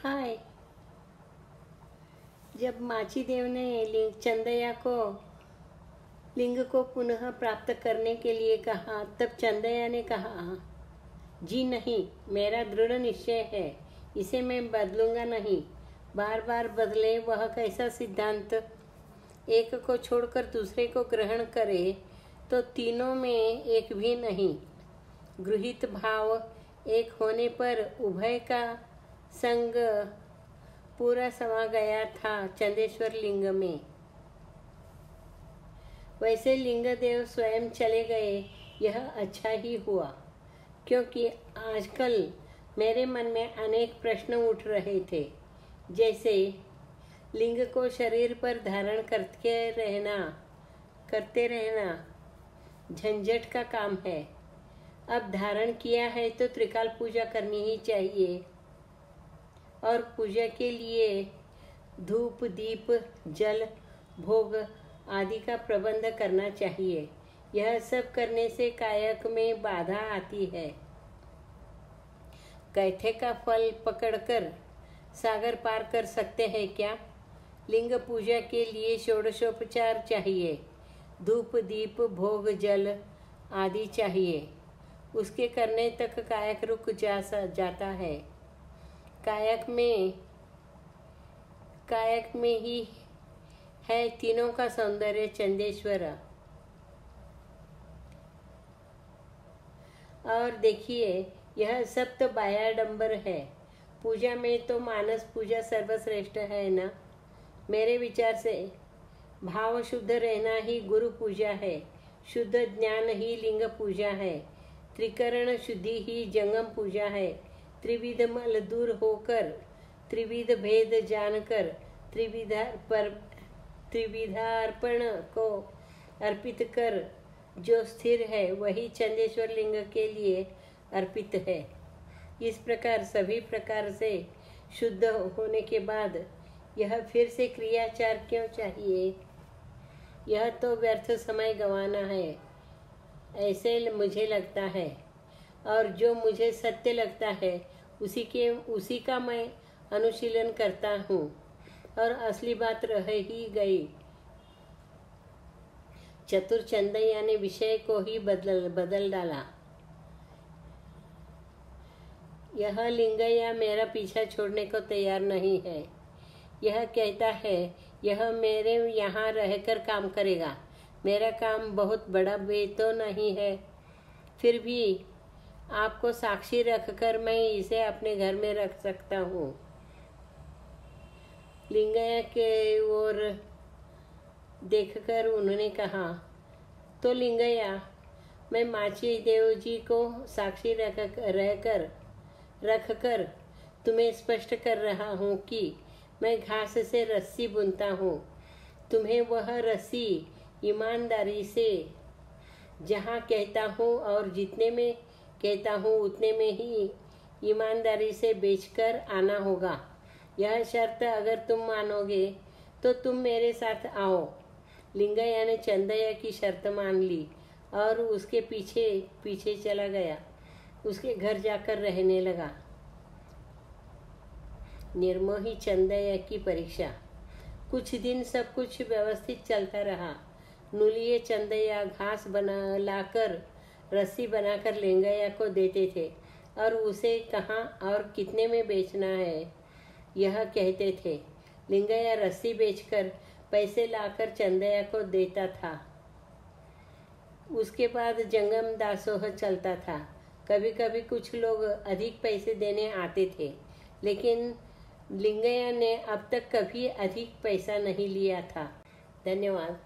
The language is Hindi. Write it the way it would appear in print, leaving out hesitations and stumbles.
हाय। जब माची देव ने चंदैया को लिंग को पुनः प्राप्त करने के लिए कहा, तब चंदैया ने कहा, जी नहीं, मेरा दृढ़ निश्चय है, इसे मैं बदलूंगा नहीं। बार बार बदले वह कैसा सिद्धांत? एक को छोड़कर दूसरे को ग्रहण करे तो तीनों में एक भी नहीं। गृहीत भाव एक होने पर उभय का संग पूरा समा गया था चंदेश्वर लिंग में। वैसे लिंग देव स्वयं चले गए, यह अच्छा ही हुआ, क्योंकि आजकल मेरे मन में अनेक प्रश्न उठ रहे थे। जैसे लिंग को शरीर पर धारण करते रहना झंझट का काम है। अब धारण किया है तो त्रिकाल पूजा करनी ही चाहिए, और पूजा के लिए धूप, दीप, जल, भोग आदि का प्रबंध करना चाहिए। यह सब करने से कायक में बाधा आती है। कैथे का फल पकड़कर सागर पार कर सकते हैं क्या? लिंग पूजा के लिए षोडशोपचार चाहिए, धूप, दीप, भोग, जल आदि चाहिए। उसके करने तक कायक रुक जाता है। कायक में ही है तीनों का सौंदर्य चंदेश्वर। और देखिए, यह सब तो बायाडंबर है। पूजा में तो मानस पूजा सर्वश्रेष्ठ है ना। मेरे विचार से भाव शुद्ध रहना ही गुरु पूजा है, शुद्ध ज्ञान ही लिंग पूजा है, त्रिकरण शुद्धि ही जंगम पूजा है, त्रिविध मल दूर होकर, त्रिविध भेद जानकर, त्रिविधार्पण को अर्पित कर जो स्थिर है वही चंदेश्वर लिंग के लिए अर्पित है। इस प्रकार सभी प्रकार से शुद्ध होने के बाद यह फिर से क्रियाचार क्यों चाहिए? यह तो व्यर्थ समय गंवाना है, ऐसे मुझे लगता है। और जो मुझे सत्य लगता है उसी का मैं अनुशीलन करता हूँ। और असली बात रह ही गई, चतुर चंदैया ने विषय को ही बदल डाला। यह लिंगैया मेरा पीछा छोड़ने को तैयार नहीं है। यह कहता है यह मेरे यहाँ रहकर काम करेगा। मेरा काम बहुत बड़ा तो नहीं है, फिर भी आपको साक्षी रखकर मैं इसे अपने घर में रख सकता हूँ। लिंगैया के ओर देखकर उन्होंने कहा, तो लिंगैया, मैं माची देव जी को साक्षी रखकर तुम्हें स्पष्ट कर रहा हूँ कि मैं घास से रस्सी बुनता हूँ। तुम्हें वह रस्सी ईमानदारी से जहाँ कहता हूँ और जितने में कहता हूँ उतने में ही ईमानदारी से बेचकर आना होगा। यह शर्त अगर तुम मानोगे तो तुम मेरे साथ आओ। लिंगैया ने चंदैया की शर्त मान ली और उसके पीछे पीछे चला गया। उसके घर जाकर रहने लगा। निर्मोही चंदैया की परीक्षा। कुछ दिन सब कुछ व्यवस्थित चलता रहा। नूलिये चंदैया घास लाकर रस्सी बनाकर लिंगैया को देते थे और उसे कहाँ और कितने में बेचना है यह कहते थे। लिंगैया रस्सी बेचकर पैसे लाकर चंदैया को देता था। उसके बाद जंगम दासोह चलता था। कभी कभी कुछ लोग अधिक पैसे देने आते थे, लेकिन लिंगैया ने अब तक कभी अधिक पैसा नहीं लिया था। धन्यवाद।